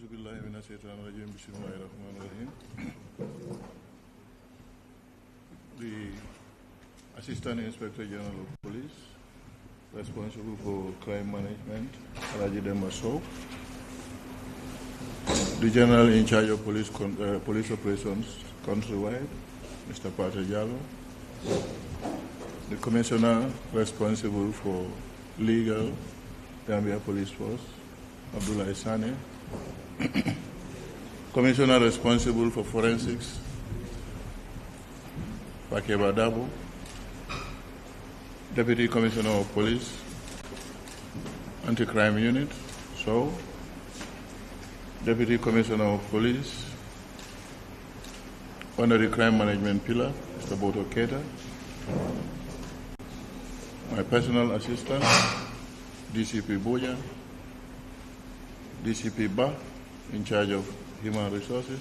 The Assistant Inspector General of Police, responsible for crime management, Alaji Demaso, the General in charge of police operations countrywide, Mr. Pate Jallo, the Commissioner responsible for legal, Gambia Police Force, Abdullah Sane, Commissioner responsible for forensics, Pakeba Dabo, Deputy Commissioner of Police, Anti-Crime Unit, so Deputy Commissioner of Police, under the Crime Management Pillar, Mr. Boto Keta, my personal assistant, DCP Boya, DCP Ba, in charge of Human Resources,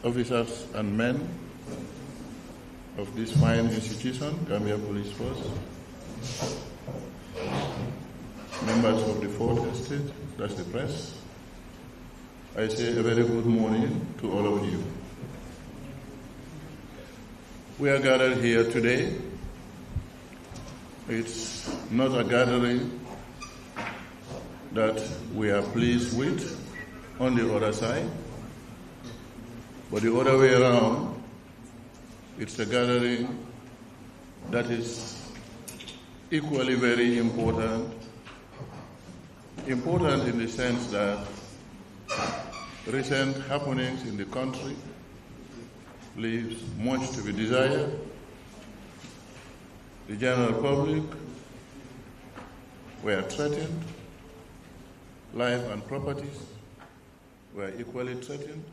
officers and men of this fine institution, Gambia Police Force, members of the Fourth Estate, that's the press. I say a very good morning to all of you. We are gathered here today. It's not a gathering that we are pleased with on the other side, but the other way around, it's a gathering that is equally very important. Important in the sense that recent happenings in the country leaves much to be desired. The general public were threatened. Life and properties were equally threatened.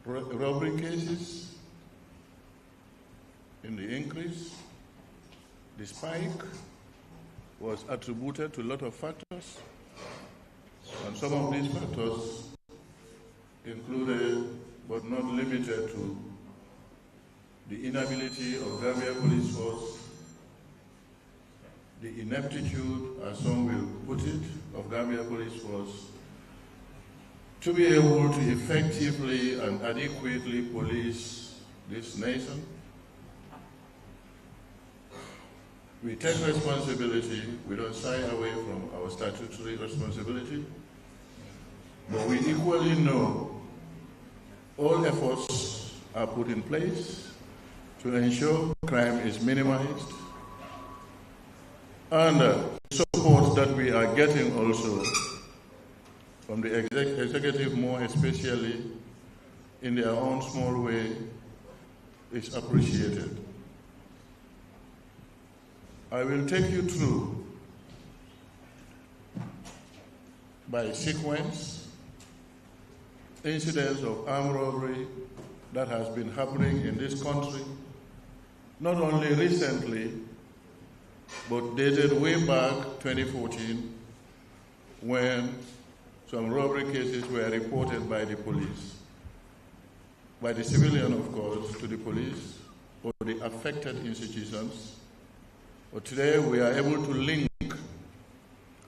Robbery cases in the increase. The spike was attributed to a lot of factors, and some of these factors included, but not limited to, the inability of Gambia Police Force, the ineptitude, as some will put it, of Gambia Police Force to be able to effectively and adequately police this nation. We take responsibility. We don't shy away from our statutory responsibility, but we equally know all efforts are put in place to ensure crime is minimized, and support that we are getting also from the executive, more especially in their own small way, is appreciated. I will take you through by sequence incidents of armed robbery that has been happening in this country, not only recently, but dated way back 2014, when some robbery cases were reported by the police, by the civilian, of course, to the police or the affected institutions. But today we are able to link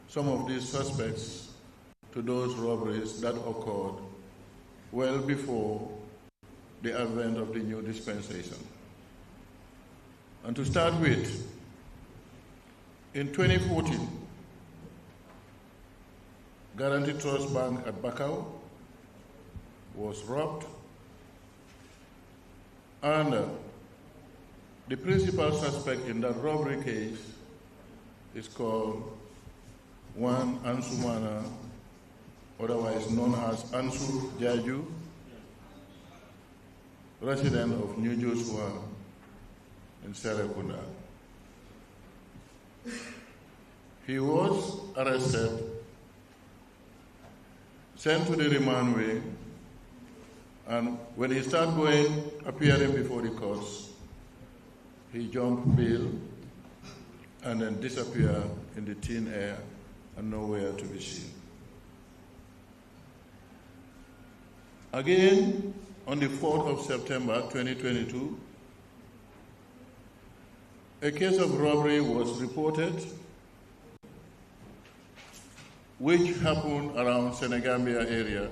some of these suspects to those robberies that occurred well before the advent of the new dispensation. And to start with, in 2014, Guaranty Trust Bank at Bakau was robbed, and the principal suspect in that robbery case is called one Ansumana, otherwise known as Ansu Jaju, resident of New Joshua in Serekunda. He was arrested, sent to the remand wing, and when he started appearing before the courts, he jumped bail and then disappeared in the thin air and nowhere to be seen. Again, on the 4th of September 2022, a case of robbery was reported which happened around Senegambia area.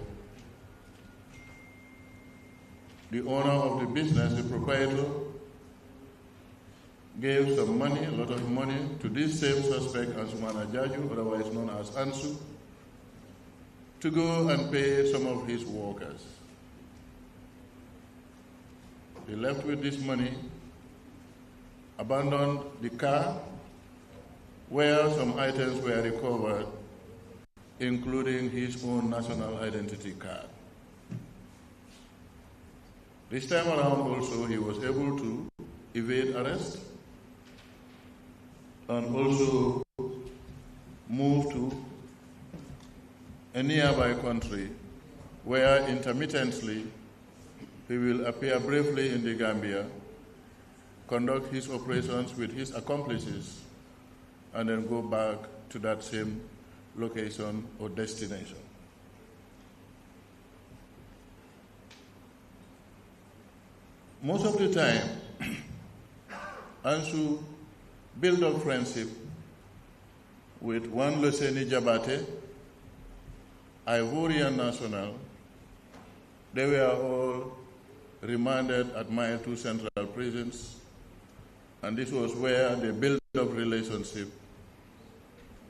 The owner of the business, the proprietor, gave some money, a lot of money, to this same suspect, Ansumana Jaju, otherwise known as Ansu, to go and pay some of his workers. He left with this money, abandoned the car, where some items were recovered, including his own national identity card. This time around also, he was able to evade arrest and also move to a nearby country where intermittently he will appear briefly in the Gambia, conduct his operations with his accomplices, and then go back to that same location or destination. Most of the time, Ansu built up friendship with one Loseni Jabate, Ivorian national. They were all remanded at Mile 2 Central Prisons, and this was where they built up relationship.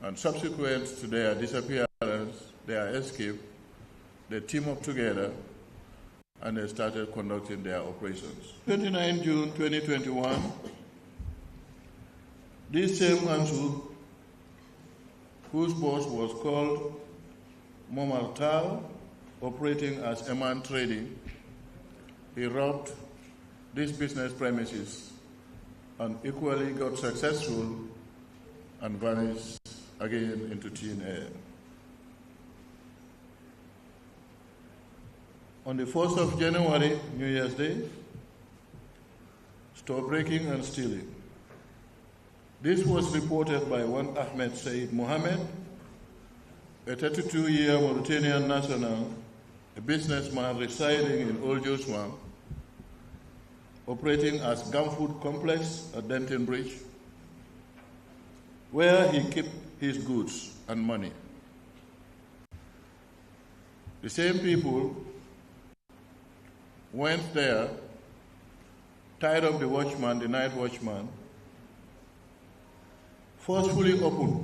And subsequent to their disappearance, their escape, they teamed up together and they started conducting their operations. 29 June 2021, this same Ansu, whose boss was called Momar Tal, operating as Eman Trading, he robbed this business premises and equally got successful and vanished again into thin air. On the 1st of January, New Year's Day, store breaking and stealing. This was reported by one Ahmed Said Mohammed, a 32-year Mauritanian national, a businessman residing in Old Joshua, operating as Gumfood Complex at Denton Bridge, where he kept his goods and money. The same people went there, tied up the watchman, the night watchman, forcefully opened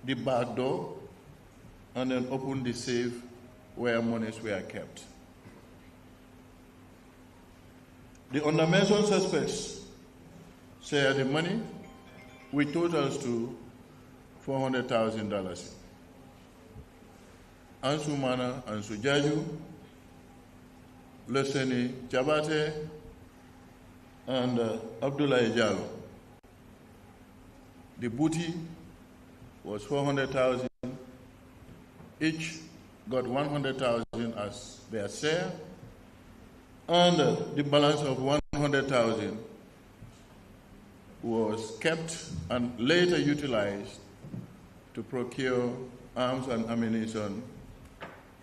the back door, and then opened the safe where monies were kept. The undermentioned suspects shared the money, which totals to $400,000. Ansu Mana, Ansu Jaju, Loseni Jabate, and Abdoulaye Jallo. The booty was $400,000. Each got $100,000 as their share, and the balance of $100,000 was kept and later utilized to procure arms and ammunition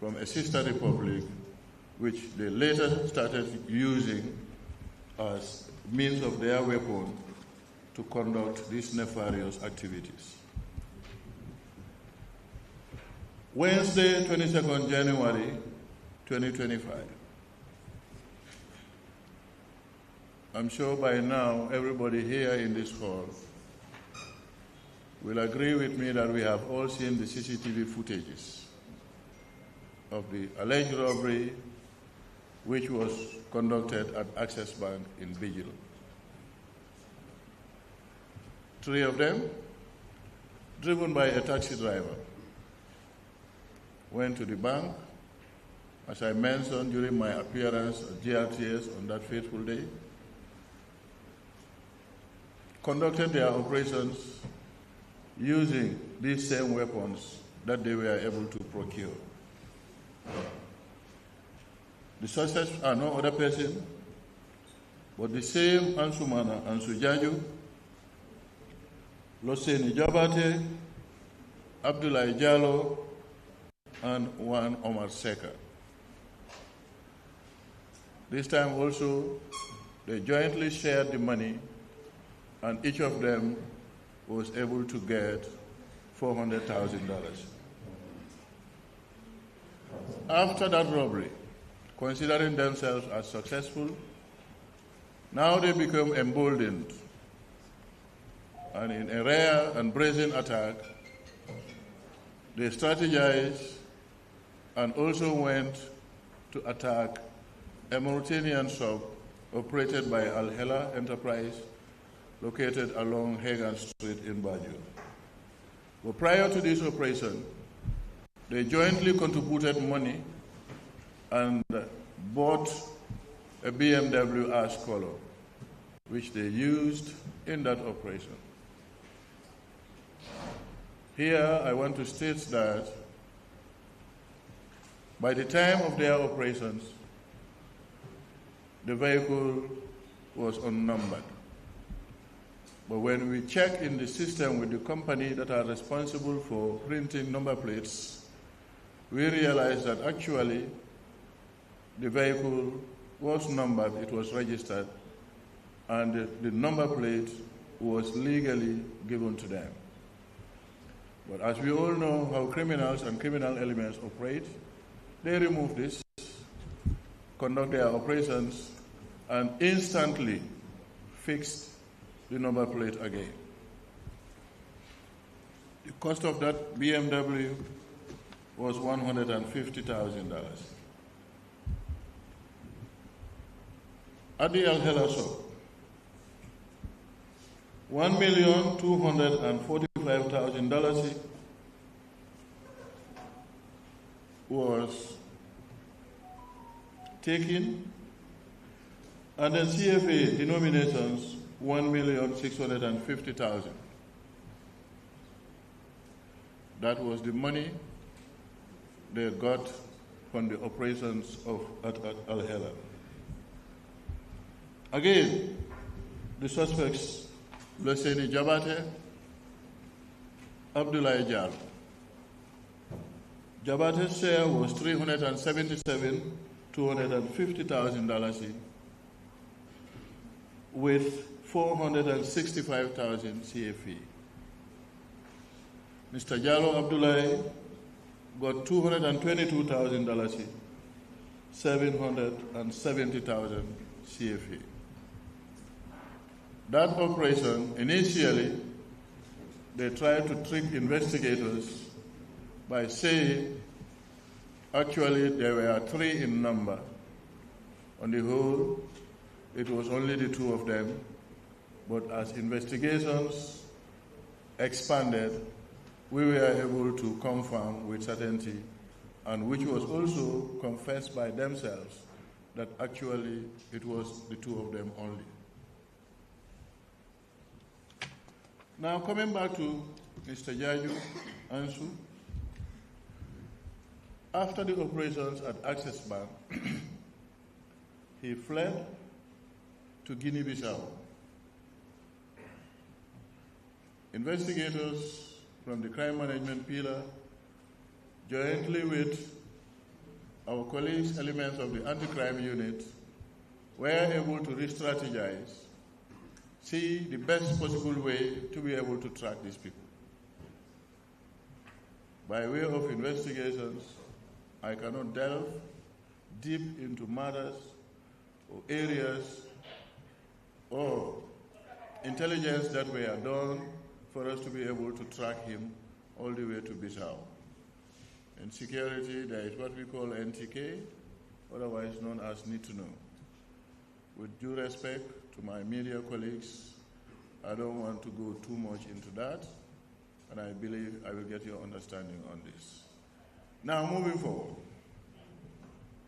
from a sister republic, which they later started using as means of their weapon to conduct these nefarious activities. Wednesday, 22nd January 2025. I'm sure by now everybody here in this hall will agree with me that we have all seen the CCTV footages of the alleged robbery which was conducted at Access Bank in Bijil. 3 of them, driven by a taxi driver, went to the bank, as I mentioned during my appearance at GRTS on that fateful day, conducted their operations using these same weapons that they were able to procure. The suspects are no other person but the same Ansu Mana, Ansu Jaju, Loseni Jabate, Abdoulaye Jallo, and one Omar Seka. This time also, they jointly shared the money, and each of them was able to get $400,000. after that robbery, considering themselves as successful, now they become emboldened. And in a rare and brazen attack, they strategized and also went to attack a Mauritanian shop operated by Al Hela Enterprise, located along Hagan Street in Banjul. But prior to this operation, they jointly contributed money and bought a BMW ash color, which they used in that operation. Here, I want to state that by the time of their operations, the vehicle was unnumbered. But when we check in the system with the company that are responsible for printing number plates, we realize that actually the vehicle was numbered, it was registered, and the number plate was legally given to them. But as we all know how criminals and criminal elements operate, they remove this, conduct their operations, and instantly fixed the number plate again. The cost of that BMW was $150,000. At the Al Hela shop, $1,245,000 was taken, and then CFA denominations $1,650,000. That was the money they got from the operations at Al Hela. Again, the suspects, Leseni Jabate, Abdoulaye Diallo. Jabate's share was $377,250,000 with 465,000 CFE. Mr. Diallo Abdoulaye got $222,000, 770,000 CFE. That operation, initially, they tried to trick investigators by saying, actually, there were 3 in number. On the whole, it was only the 2 of them. But as investigations expanded, we were able to confirm with certainty, and which was also confessed by themselves, that actually it was the 2 of them only. Now, coming back to Mr. Jaju Ansu, after the operations at Access Bank, he fled to Guinea-Bissau. Investigators from the crime management pillar, jointly with our colleagues, elements of the anti-crime unit, were able to re-strategize, see the best possible way to be able to track these people. By way of investigations, I cannot delve deep into matters or areas or intelligence that were done for us to be able to track him all the way to Bissau. In security, there is what we call NTK, otherwise known as Need to Know. With due respect to my media colleagues, I don't want to go too much into that, and I believe I will get your understanding on this. Now, moving forward,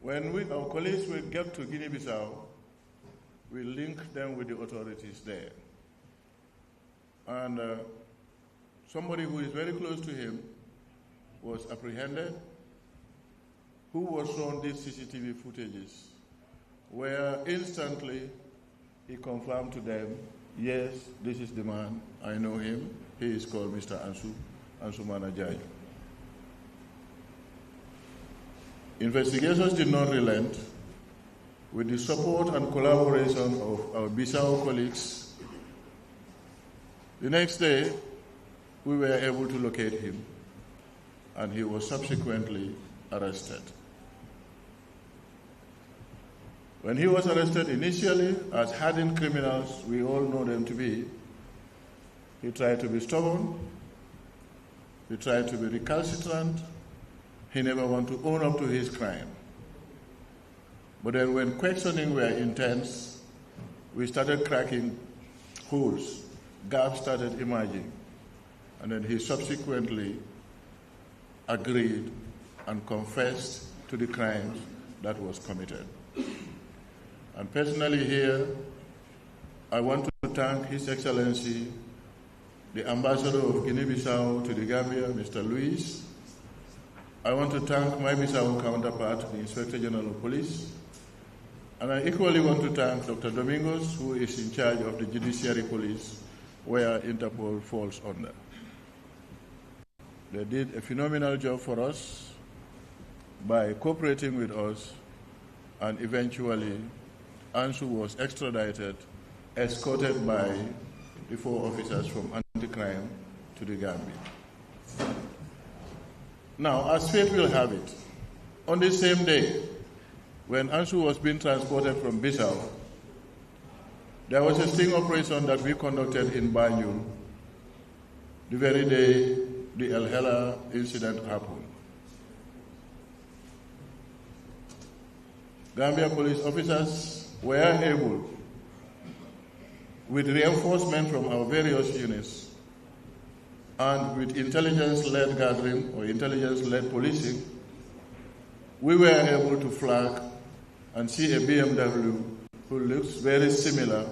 when our colleagues will get to Guinea-Bissau, we link them with the authorities there. And somebody who is very close to him was apprehended, who was shown these CCTV footages, where instantly he confirmed to them, yes, this is the man, I know him, he is called Mr. Ansumana Jaju. Investigations did not relent. With the support and collaboration of our Bissau colleagues, the next day we were able to locate him, and he was subsequently arrested. When he was arrested initially, as hardened criminals we all know them to be, he tried to be stubborn, he tried to be recalcitrant, he never wanted to own up to his crime. But then when questioning were intense, we started cracking holes, gaps started emerging, and then he subsequently agreed and confessed to the crimes that was committed. And personally here, I want to thank His Excellency, the Ambassador of Guinea-Bissau to the Gambia, Mr. Luis. I want to thank my Bissau counterpart, the Inspector General of Police. And I equally want to thank Dr. Domingos, who is in charge of the Judiciary Police, where Interpol falls under. They did a phenomenal job for us by cooperating with us, and eventually Ansu was extradited, escorted by the 4 officers from anti-crime to the Gambia. Now, as fate will have it, on the same day, when Ansu was being transported from Bissau, there was a sting operation that we conducted in Banjul the very day the El Hela incident happened. Gambia police officers were able, with reinforcement from our various units and with intelligence-led gathering or intelligence-led policing, we were able to flag and see a BMW who looks very similar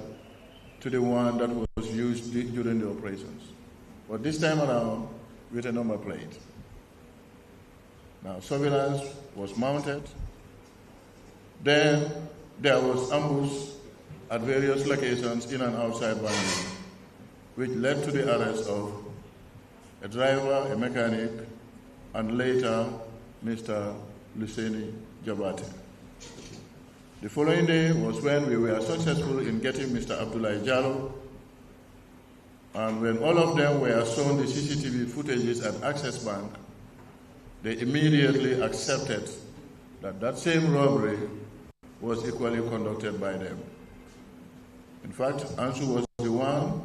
to the one that was used during the operations, but this time around with a number plate. Now, surveillance was mounted. Then there was ambush at various locations in and outside Banjul, which led to the arrest of a driver, a mechanic, and later Mr. Luseni Jabate. The following day was when we were successful in getting Mr. Abdoulaye Jallo, and when all of them were shown the CCTV footages at Access Bank, they immediately accepted that that same robbery was equally conducted by them. In fact, Ansu was the one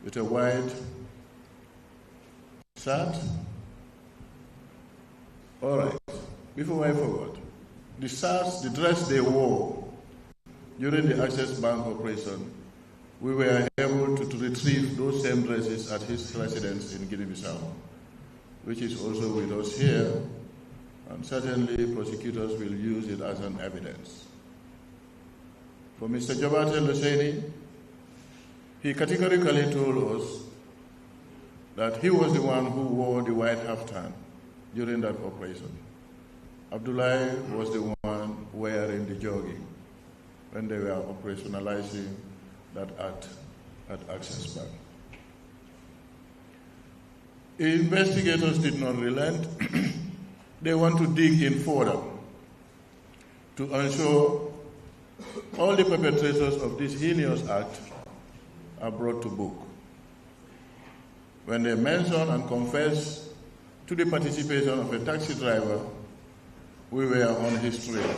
with a white shirt. All right, before I forgot, the shirts, the dress they wore during the Access Bank operation, we were able to retrieve those same dresses at his residence in Guinea-Bissau, which is also with us here, and certainly prosecutors will use it as an evidence. For Mr. Jabate Luseni, he categorically told us that he was the one who wore the white kaftan during that operation. Abdoulaye was the one wearing the jogging when they were operationalizing that act at Access Bank. Investigators did not relent. They want to dig in further to ensure all the perpetrators of this heinous act are brought to book. When they mention and confess to the participation of a taxi driver, we were on his trail.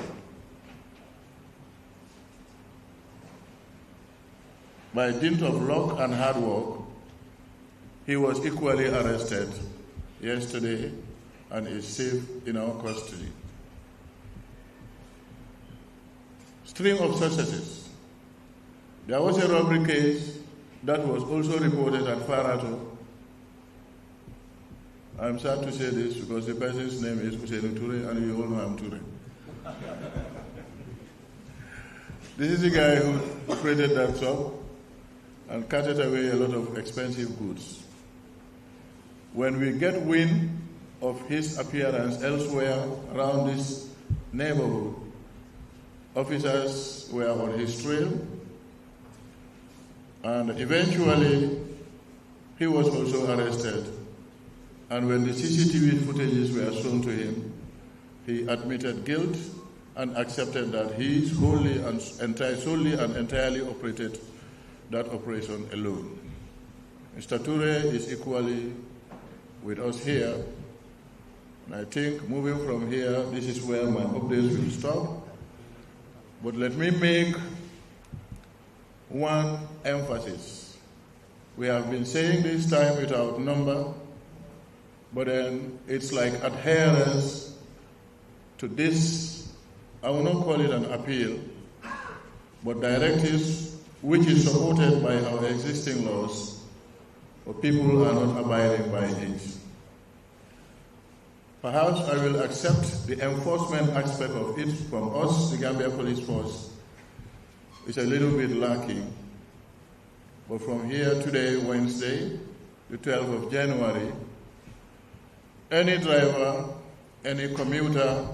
By dint of luck and hard work, he was equally arrested yesterday and is safe in our custody. String of successes. There was a robbery case that was also reported at Farato. I'm sad to say this because the person's name is Igp Touray, and you all know I'm Touray. This is the guy who operated that shop and carted away a lot of expensive goods. When we get wind of his appearance elsewhere around this neighborhood, officers were on his trail, and eventually he was also arrested. And when the CCTV footages were shown to him, he admitted guilt and accepted that he solely and entirely operated that operation alone. Mr. Touray is equally with us here, and I think moving from here, this is where my updates will stop. But let me make one emphasis. We have been saying this time without number, but then it's like adherence to this, I will not call it an appeal, but directives which is supported by our existing laws, but people are not abiding by it. Perhaps I will accept the enforcement aspect of it from us, the Gambia Police Force. It's a little bit lacking. But from here today, Wednesday, the 12th of January, any driver, any commuter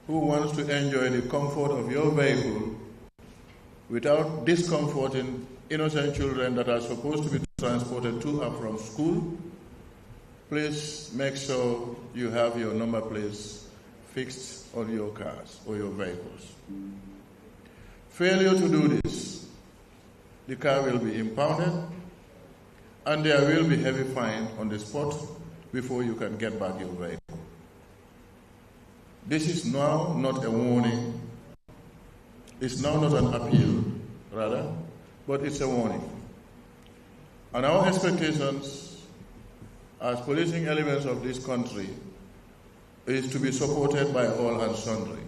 who wants to enjoy the comfort of your vehicle without discomforting innocent children that are supposed to be transported to and from school, please make sure you have your number plates fixed on your cars or your vehicles. Failure to do this, the car will be impounded and there will be heavy fine on the spot before you can get back your vehicle. This is now not a warning. It's now not an appeal, rather, but it's a warning. And our expectations as policing elements of this country is to be supported by all and sundry.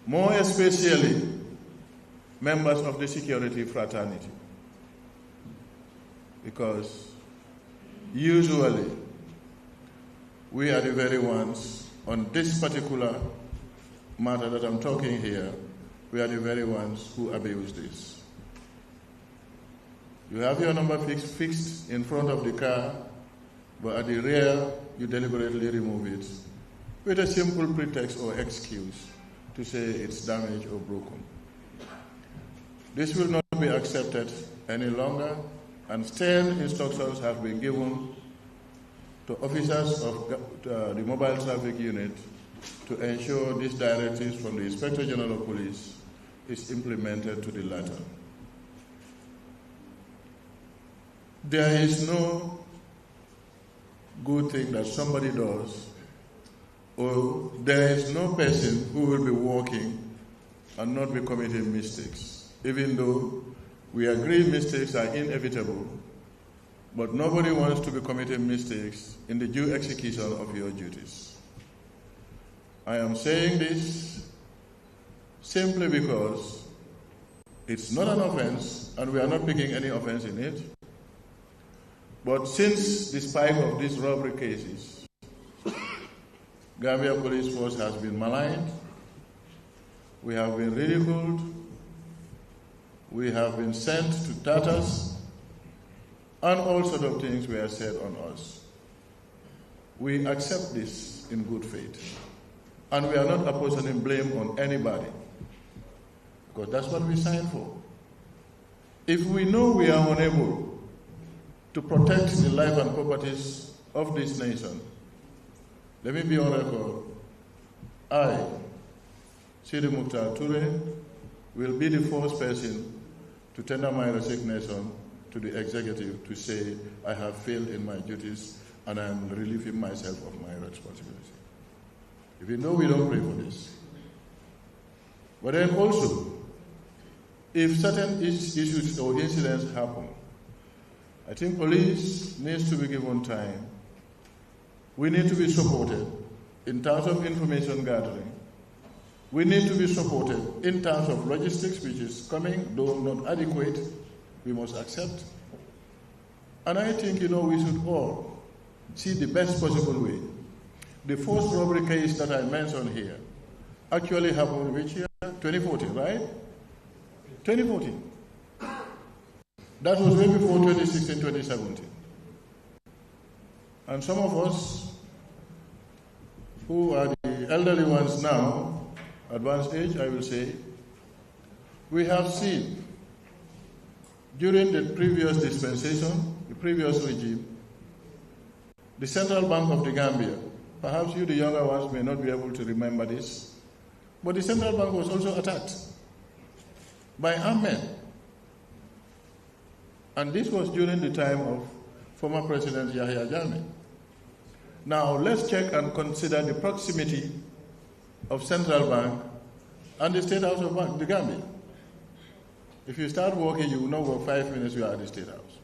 More especially, members of the security fraternity. Because usually, we are the very ones, on this particular matter that I'm talking here, we are the very ones who abuse this. You have your number fixed in front of the car, but at the rear, you deliberately remove it with a simple pretext or excuse to say it's damaged or broken. This will not be accepted any longer, and stern instructions have been given to officers of the Mobile Traffic Unit to ensure these directives from the Inspector General of Police is implemented to the letter. There is no good thing that somebody does, or there is no person who will be walking and not be committing mistakes, even though we agree mistakes are inevitable, but nobody wants to be committing mistakes in the due execution of your duties. I am saying this simply because it's not an offense, and we are not picking any offense in it. But since the spike of these robbery cases, Gambia Police Force has been maligned, we have been ridiculed, we have been sent to tatters, and all sorts of things were said on us. We accept this in good faith, and we are not apportioning blame on anybody, because that's what we signed for. If we know we are unable to protect the life and properties of this nation, let me be on record. I, Igp Touray, will be the first person to tender my resignation to the executive to say I have failed in my duties and I am relieving myself of my responsibility. Even though we don't pray for this. But then also, if certain issues or incidents happen, I think police needs to be given time. We need to be supported in terms of information gathering. We need to be supported in terms of logistics, which is coming, though not adequate, we must accept. And I think, we should all see the best possible way. The first robbery case that I mentioned here actually happened which year? 2014, right? 2014. That was way before 2016, 2017. And some of us who are the elderly ones now, advanced age, I will say, we have seen during the previous dispensation, the previous regime, the Central Bank of the Gambia, perhaps you the younger ones may not be able to remember this, but the Central Bank was also attacked by armed men. And this was during the time of former President Yahya Jammeh. Now let's check and consider the proximity of Central Bank and the State House of the Gambia. If you start walking, you will not walk 5 minutes, you are at the State House.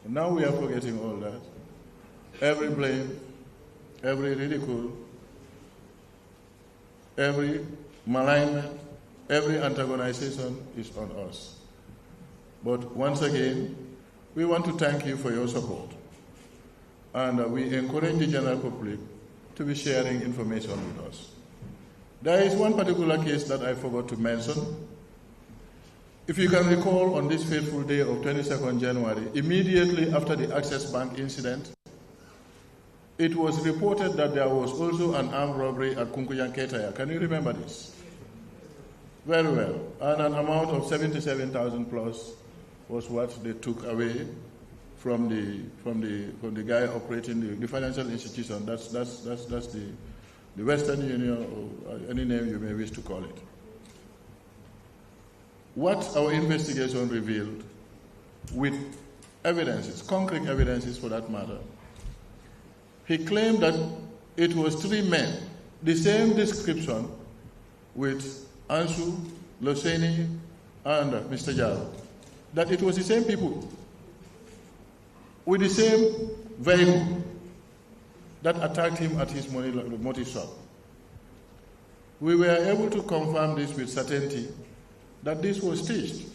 And now we are forgetting all that. Every blame, every ridicule, every malignment, every antagonization is on us. But once again, we want to thank you for your support. And we encourage the general public to be sharing information with us. There is one particular case that I forgot to mention. If you can recall, on this fateful day of 22nd January, immediately after the Access Bank incident, it was reported that there was also an armed robbery at Kunkuyanketaya. Can you remember this? Very well. And an amount of 77,000 plus was what they took away from the guy operating the financial institution. That's the Western Union, or any name you may wish to call it. What our investigation revealed, with evidences, concrete evidences for that matter, he claimed that it was 3 men, the same description with Ansu, Loseni, and Mr. Jaro, that it was the same people with the same vehicle that attacked him at his motor shop. We were able to confirm this with certainty that this was staged.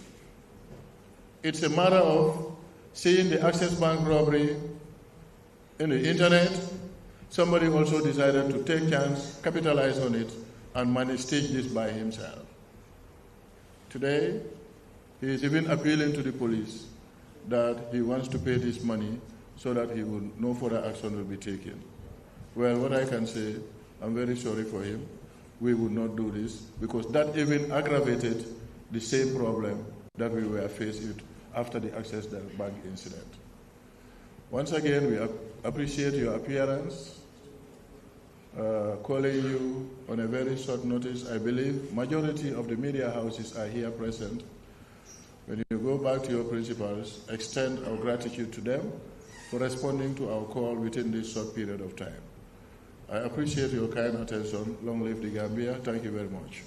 It's a matter of seeing the Access Bank robbery in the internet. Somebody also decided to take chance, capitalize on it, and stage this by himself. Today, he is even appealing to the police that he wants to pay this money so that no further action will be taken. Well, what I can say, I'm very sorry for him. We would not do this, because that even aggravated the same problem that we were faced with after the Access Bank incident. Once again, we appreciate your appearance, calling you on a very short notice. I believe majority of the media houses are here present. When you go back to your principals, extend our gratitude to them for responding to our call within this short period of time. I appreciate your kind attention. Long live the Gambia. Thank you very much.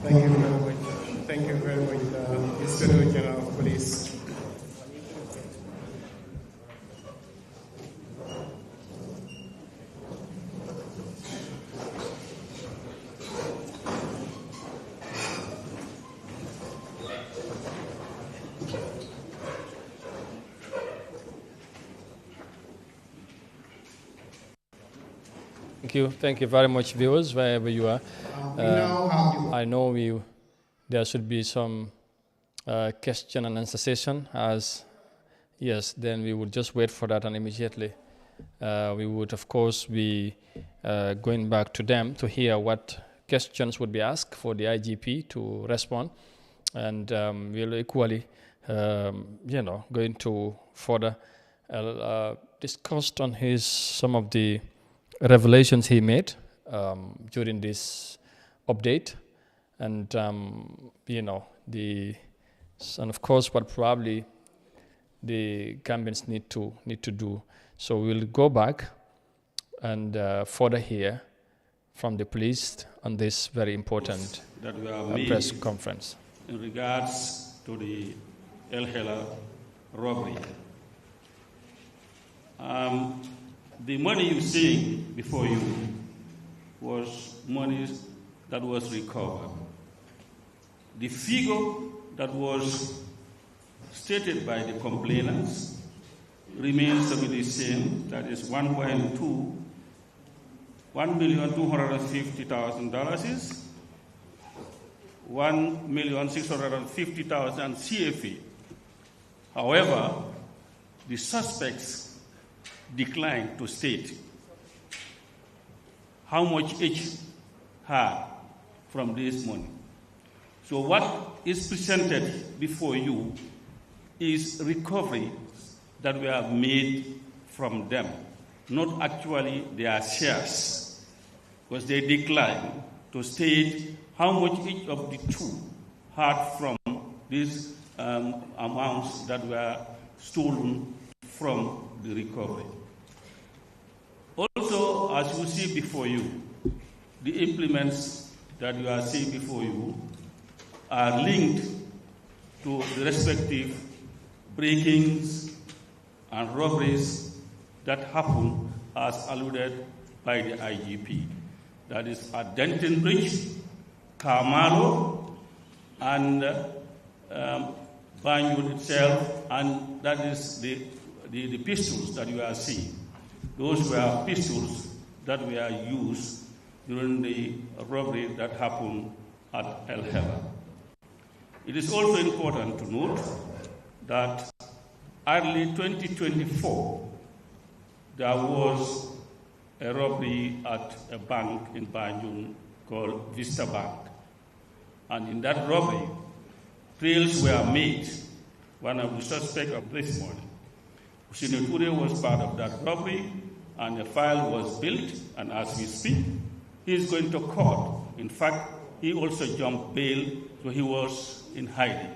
Thank you very much. Thank you very much, Inspector General of Police. Thank you very much, viewers, wherever you are. I know there should be some question and answer session, then we would just wait for that, and immediately we would, of course, be going back to them to hear what questions would be asked for the IGP to respond, and we'll equally, going to further discuss on some of the revelations he made during this update, and and of course what probably the Gambians need to do. So we'll go back and further hear from the police on this very important press conference in regards to the El Hela robbery. The money you see before you was money that was recovered. The figure that was stated by the complainants remains to be the same, that is $1,250,000 is $1,650,000 CFA. However, the suspects declined to state how much each had from this money. So what is presented before you is recovery that we have made from them, not actually their shares, because they declined to state how much each of the two had from these amounts that were stolen from the recovery. Also, as you see before you, the implements that you are seeing before you are linked to the respective breakings and robberies that happen as alluded by the IGP. That is at Denton Bridge, Carmelo, and Banjul itself, and that is the pistols that you are seeing. Those were pistols that were used during the robbery that happened at El Hela. It is also important to note that early 2024, there was a robbery at a bank in Banjul called Vista Bank. And in that robbery, trails were made. One of the suspects of this morning, Igp Touray, was part of that robbery, and a file was built, and as we speak, he is going to court. In fact, he also jumped bail, so he was in hiding.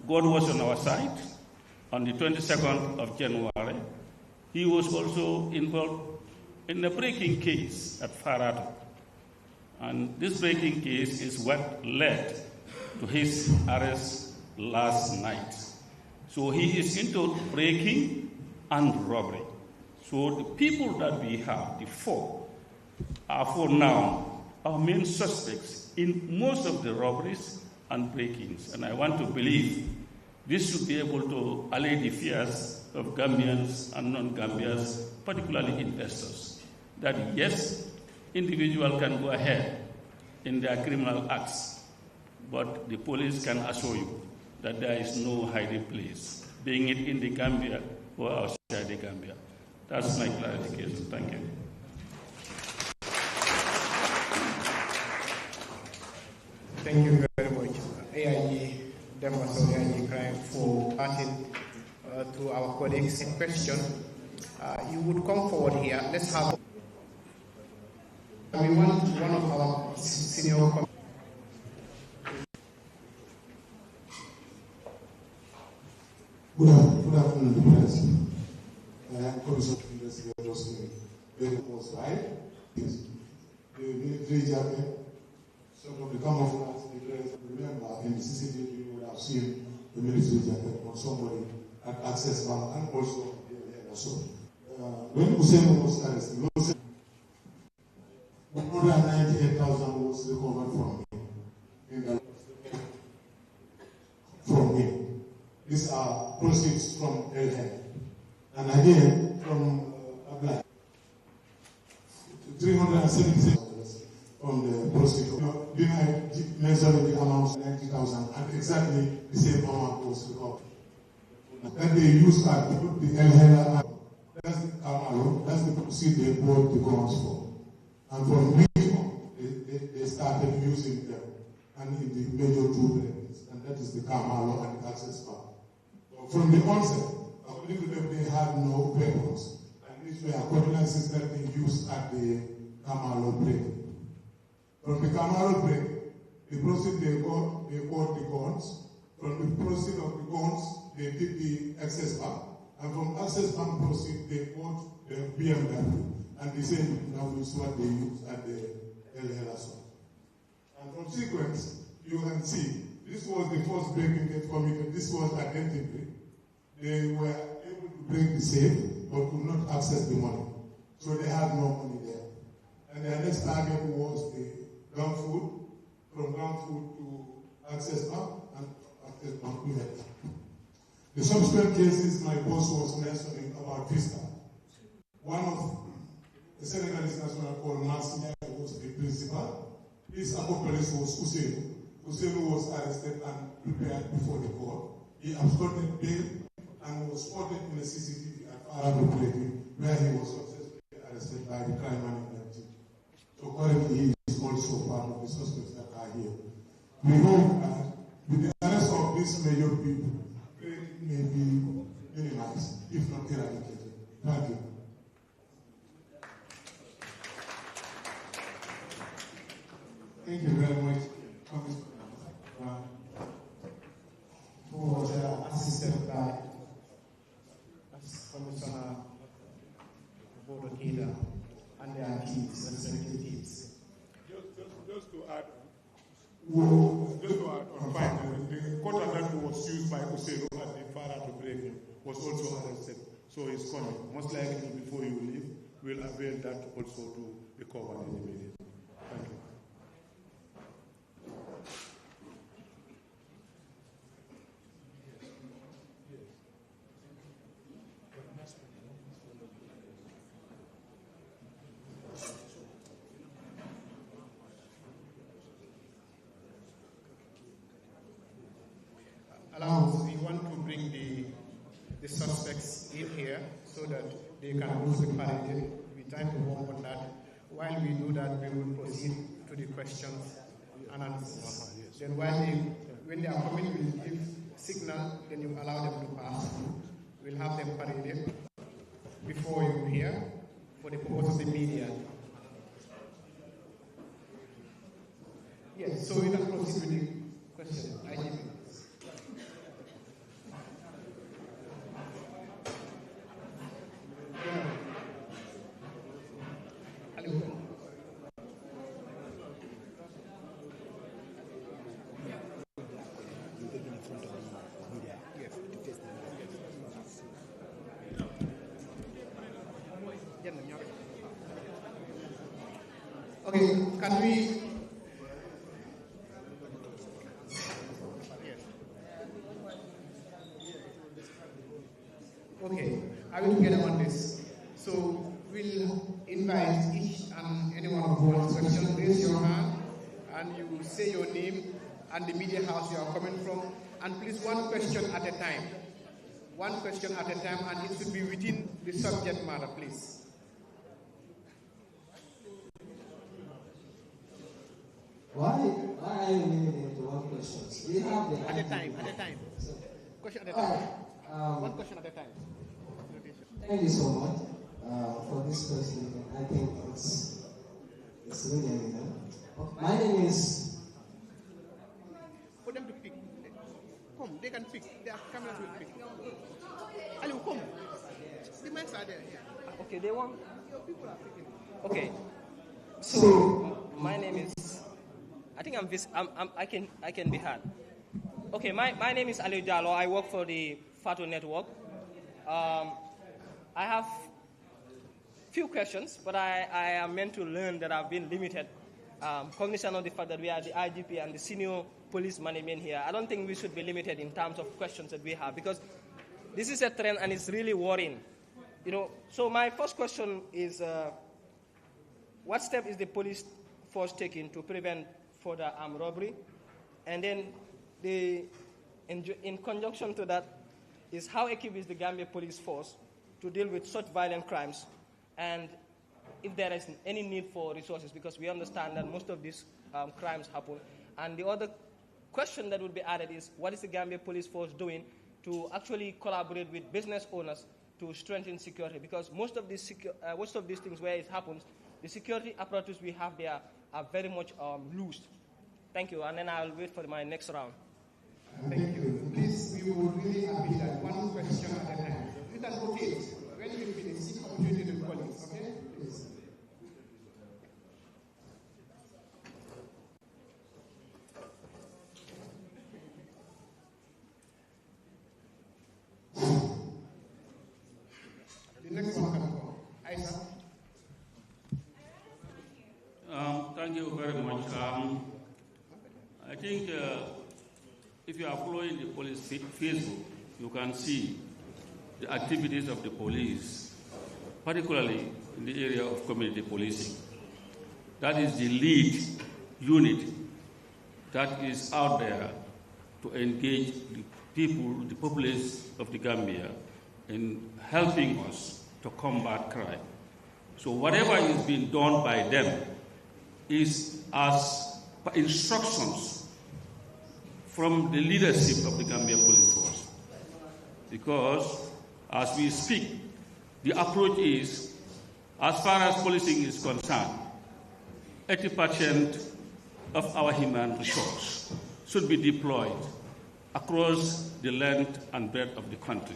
God was on our side. On the 22nd of January, he was also involved in a breaking case at Farato. And this breaking case is what led to his arrest last night. So he is into breaking and robbery. So the people that we have, the four, are for now our main suspects in most of the robberies and breakings. And I want to believe this should be able to allay the fears of Gambians and non-Gambians, particularly investors, that yes, individual can go ahead in their criminal acts, but the police can assure you that there is no hiding place, being it in the Gambia or outside the Gambia. That's my clarification. Thank you. Thank you very much, AIG Demonstration, AIG Crime, for asking to our colleagues in question. You would come forward here. Let's have. We want one of our senior. Good afternoon, Press. I am Commissioner of Investigators in was right. The military jacket, some of the camouflage, remember in the CCTV you would have seen the military jacket on somebody at Access Bank and also also. When Hussein was arrested, 198,000 was recovered from him. These are proceeds from El. And again, from Abla, 376 from the proceeds. Then I measured the amount 90,000, and exactly the same amount was recovered. Then they used the El. That's the Kamalo, that's the proceeds they bought the guns for. And from which on, they started using them, and in the major two areas, and that is the Kamalo and the Access Bank. From the onset, according to them, they had no weapons, and these were ordinances that they used at the Kamalo break. From the Kamalo break, the proceeds they bought the guns. From the proceeds of the guns, they did the Access Bank. And from Access Bank proceeds, they bought the BMW. And the same now is what they use at the El assault. And from sequence, you can see, this was the first breaking they committed. This was identity. They were able to break the safe, but could not access the money. So they had no money there. And their next target was the gun food, from gun food to Access Bank, and Access Bank to head. The subsequent cases my boss was mentioning about Vista. One of the Senegalese national called Marsilia was the principal. His accomplice was Ousseynou. Ousseynou was arrested and prepared before the court. He absconded bail and was spotted in the CCTV at Farado breaking, where he was successfully arrested by the crime management team. So currently he is also part of the suspects that are here. We hope that with the arrest of these major people, it may be minimized, if not eradicated. Thank you. Thank you very much, who was assisted by who just on fire. The quota that was used by Oselo at the Farah to break him was also arrested. So he's coming. Most likely before you leave, we'll avail that also to recover the immediate. Thank you. We want to bring the suspects in here so that they can lose the parade. We try to work on that. While we do that, we will proceed to the questions and answers. Then when they are coming, we'll give signal, then you allow them to pass. We'll have them paraded before you here for the purpose of the media. Yes, so we can proceed with the question. Igp. Okay, can we? Okay, I will get on this. So we'll invite each and any one of who wants question. Raise your hand and you say your name and the media house you are coming from. And please, one question at a time. One question at a time, and it should be within the subject matter, please. Why are you limited to one question? We have the at a time. Question at a time. One question at a time. Thank you so much for this question. I think it's really my name is. For them to pick. Come, they can pick. Their cameras will pick. Ali, come. The mics are there. Yeah. Okay, they want. Your people are picking. Okay. So my name is. I think I can be heard. Okay, my name is Ali Jallo. I work for the Fato Network. I have few questions, but I am meant to learn that I've been limited. Cognizant of the fact that we are the IGP and the senior police management here, I don't think we should be limited in terms of questions that we have, because this is a trend and it's really worrying. So my first question is, what step is the police force taking to prevent further armed robbery? And then in conjunction to that is how equipped is the Gambia police force to deal with such violent crimes, and if there is any need for resources, because we understand that most of these crimes happen. And the other question that would be added is, what is the Gambia police force doing to actually collaborate with business owners to strengthen security? Because most of these things where it happens, the security apparatus we have there are very much loose. Thank you, and then I'll wait for my next round. Thank you. Please, we would really happy that one question at a time. You can rotate. When you finish, seek opportunity to colleagues, okay? Please. The next one can come. Aisha. Thank you very much. I think if you are following the police Facebook, you can see the activities of the police, particularly in the area of community policing. That is the lead unit that is out there to engage the people, the populace of the Gambia, in helping us to combat crime. So whatever is being done by them is as instructions from the leadership of the Gambia Police Force. Because as we speak, the approach is, as far as policing is concerned, 80% of our human resource should be deployed across the length and breadth of the country.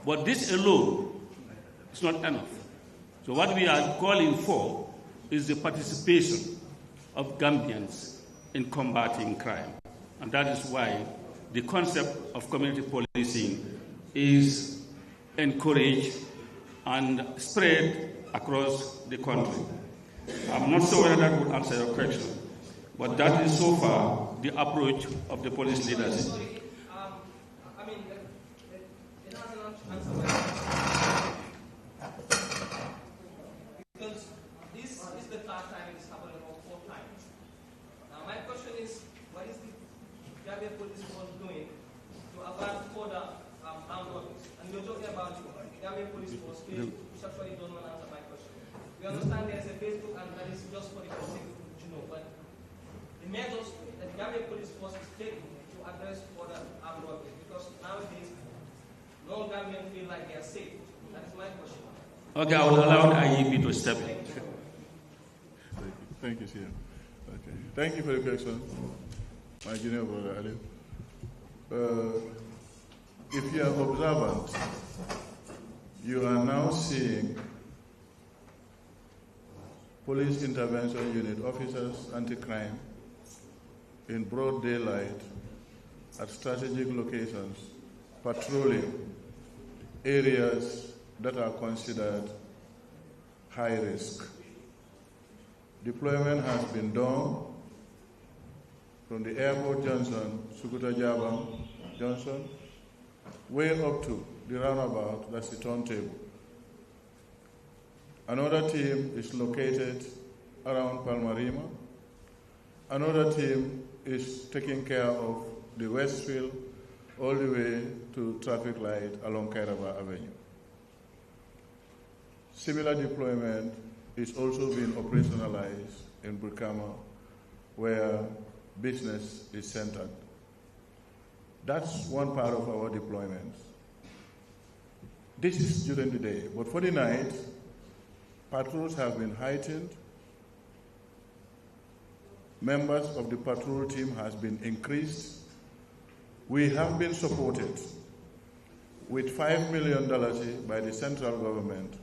But this alone is not enough. So what we are calling for is the participation of Gambians in combating crime. And that is why the concept of community policing is encouraged and spread across the country. I'm not sure whether that would answer your question, but that is so far the approach of the police leadership. I mean, it hasn't answered my question. Because this is the third time it's happened, or fourth time. Now, my question is, what is the Gambia police force doing to avoid further armed robberies? And you're talking about the Gambia police force, which actually don't want to answer my question. We understand there's a Facebook and that is just for the public to know, but the measures that the Gambia police force is taking to address further armed robberies, because nowadays no Gambians feel like they are safe. That is my question. Okay, I will allow the Igp to step in. Thank you, Sir. Okay. Thank you for the question, my junior brother Ali. If you are observant, you are now seeing police intervention unit officers, anti-crime, in broad daylight at strategic locations, patrolling areas that are considered high risk. Deployment has been done from the airport Johnson, Sukuta Jabang Johnson, way up to the roundabout, that's the turntable. Another team is located around Palmarima. Another team is taking care of the Westfield all the way to traffic light along Kairaba Avenue. Similar deployment is also being operationalized in Brikama, where business is centered. That's one part of our deployments. This is during the day, but for the night, patrols have been heightened. Members of the patrol team has been increased. We have been supported with $5 million by the central government,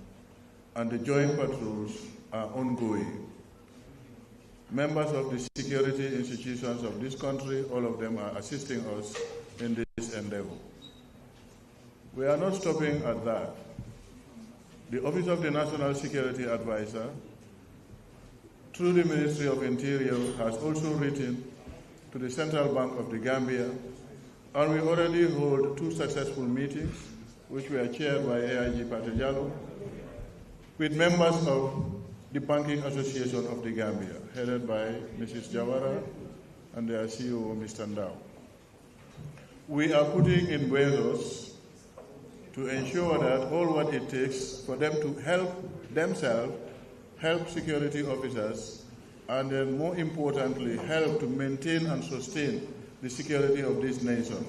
and the joint patrols are ongoing. Members of the security institutions of this country, all of them are assisting us in this endeavor. We are not stopping at that. The Office of the National Security Advisor, through the Ministry of Interior, has also written to the Central Bank of the Gambia, and we already hold 2 successful meetings, which were chaired by AIG Patejalo, with members of the Banking Association of the Gambia, headed by Mrs. Jawara and their CEO, Mr. Ndao. We are putting in measures to ensure that all what it takes for them to help themselves, help security officers, and then more importantly, help to maintain and sustain the security of this nation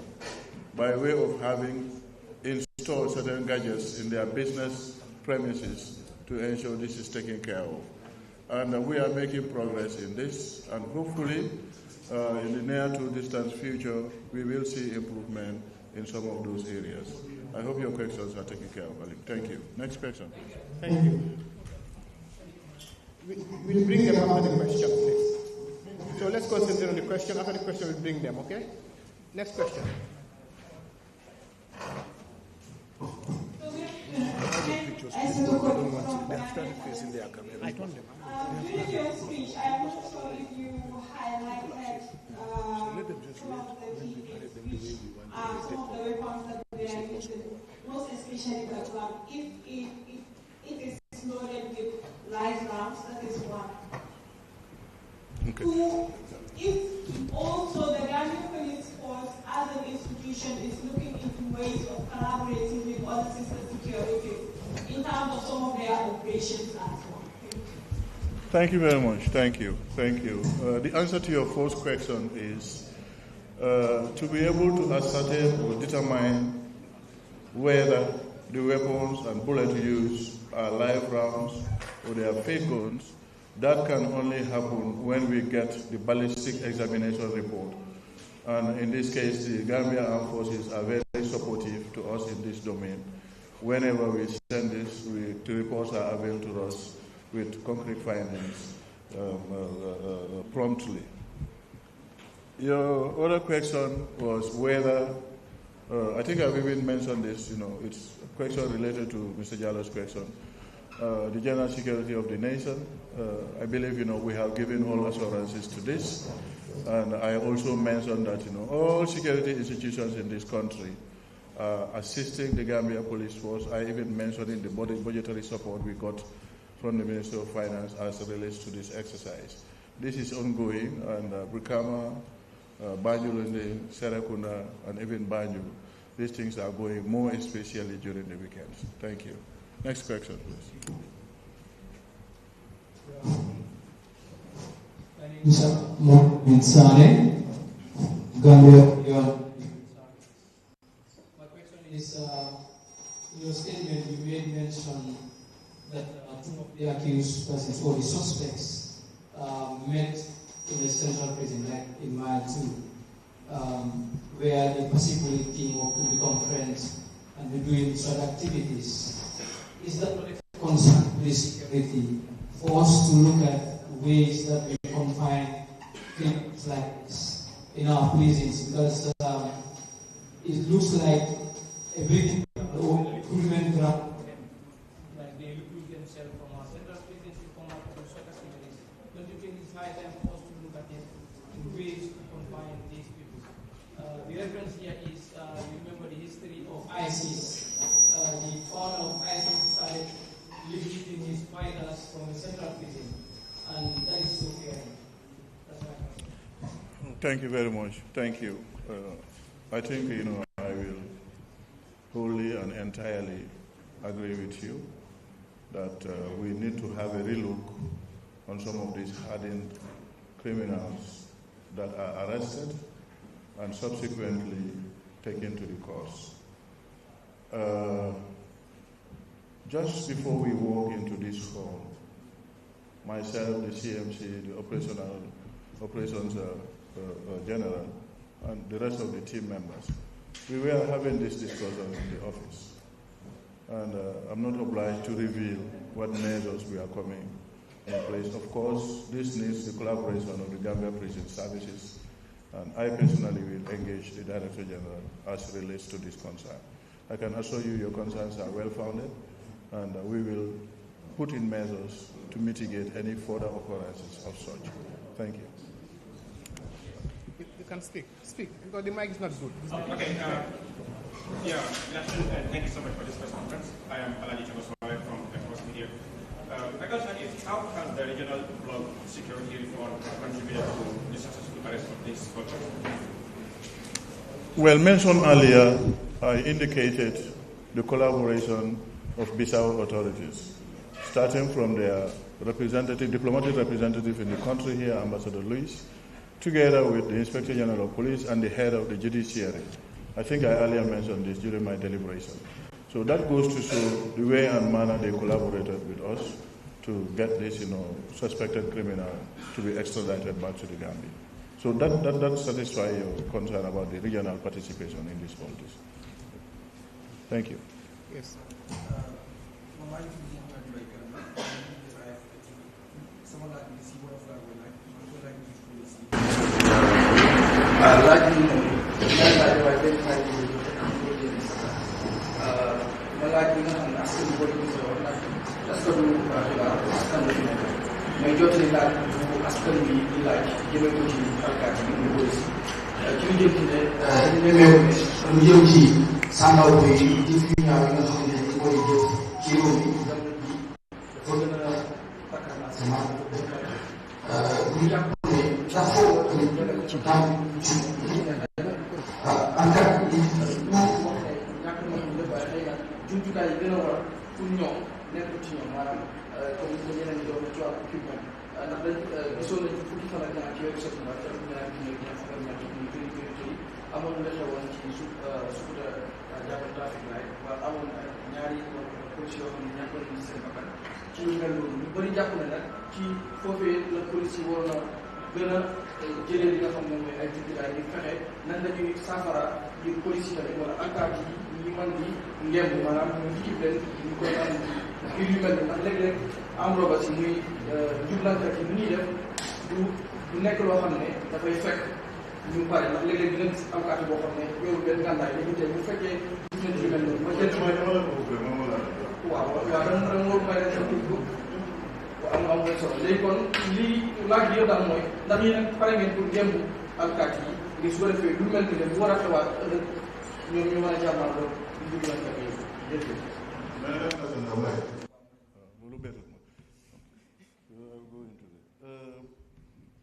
by way of having installed certain gadgets in their business premises to ensure this is taken care of. And we are making progress in this, and hopefully in the near to distant future, we will see improvement in some of those areas. I hope your questions are taken care of, Ali. Thank you. Next question. Thank you. We'll bring them after the question, please. So let's concentrate on the question. After the question, we'll bring them, okay? Next question. During your speech, I'm not sure if you highlighted some of the speech, some of the weapons that they are using, most especially the gun. If it is loaded with live rounds, that is one. Okay. Two, if also the Gambia Police Force as an institution is looking into ways of collaborating with other sister securities in terms of some of their operations as well. Thank you very much. Thank you. Thank you. The answer to your first question is to be able to ascertain or determine whether the weapons and bullets used are live rounds or they are fake guns. That can only happen when we get the ballistic examination report. And in this case, the Gambia Armed Forces are very supportive to us in this domain. Whenever we send this, the reports are available to us with concrete findings promptly. Your other question was whether, I think I've even mentioned this, it's a question related to Mr. Jallo's question. The general security of the nation, I believe, we have given all assurances to this. And I also mentioned that, all security institutions in this country are assisting the Gambia Police Force. I even mentioned in the budgetary support we got from the Minister of Finance as it relates to this exercise. This is ongoing, and Brikama, Banjul, Serakunda, and even Banjul, these things are going more especially during the weekends. Thank you. Next question, please. My name is Mohamed Saleh, Gambia. My question is, in your statement you made mention that two of the accused persons or the suspects met in a central prison, like in Mile 2, where they possibly team up to become friends and be doing such activities. Is that not a concern to the security for us to look at ways that we confine things like this in our prisons? Because it looks like a big recruitment ground for them. Like they recruit themselves from our central prisons to come out to such activities. Don't you think it's high time for us to look at it in ways to confine these people? The reference here is, you remember the history of ISIS. The founder of ISIS started liberating his fighters from a central prison, and that is so fair. That's my question. Thank you very much. Thank you. I think, I will wholly and entirely agree with you that we need to have a relook on some of these hardened criminals that are arrested and subsequently taken to the courts. Just before we walk into this hall, myself, the CMC, the operations general, and the rest of the team members, we were having this discussion in the office. And I'm not obliged to reveal what measures we are coming in place. Of course, this needs the collaboration of the Gambia Prison Services, and I personally will engage the Director General as it relates to this concern. I can assure you your concerns are well-founded, and we will put in measures to mitigate any further occurrences of such. Thank you. You can speak, because the mic is not good. Okay. Good afternoon, and thank you so much for this press conference. I am Alaji Chagoswale from Express Media. My question is, how has the regional bloc security reform contributed to the successful arrest of this culture? Well, mentioned earlier, I indicated the collaboration of Bissau authorities, starting from their diplomatic representative in the country here, Ambassador Luis, together with the Inspector General of Police and the head of the judiciary. I think I earlier mentioned this during my deliberation. So that goes to show the way and manner they collaborated with us to get this, suspected criminal to be extradited back to the Gambia. So that satisfies your concern about the regional participation in this politics. Thank you. Yes. ñu pare ndax léeg-léeg dina gis alkaati boo xam ne yow benn gànnaay dañu tey bu fekkee gis nañ ci mel noonu ma jël ci waaw waaw dama war may rek am nga solo léegi kon lii laaj bi yëpp daal mooy ndax yéen nag pare ngeen pour démb alkaati yi ngir su ko defee lu mel ni bu war a xewaat ëllëg ñoom ñu mën a jàmmarloo di dugg ak ak yéen loolu bettut ma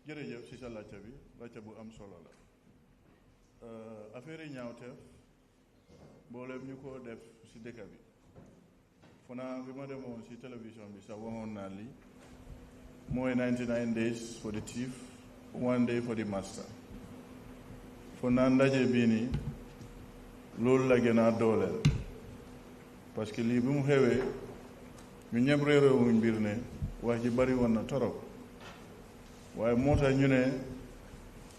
jërëjëf si sa laajte bi laajte bu am solo la affaire yi ñaawteef mboolem ñu ko def si dëkk bi fona bi ma demoon si télévision bi sax waxoon naa lii mooy 99 days for the thief 1 day for the master fo naa ndaje bii nii loolu la gën a dooleel parce que lii bi mu xewee ñu ñëpp réeréewuñ mbir ne wax ji bari woon na torop waaye moo tax ñu ne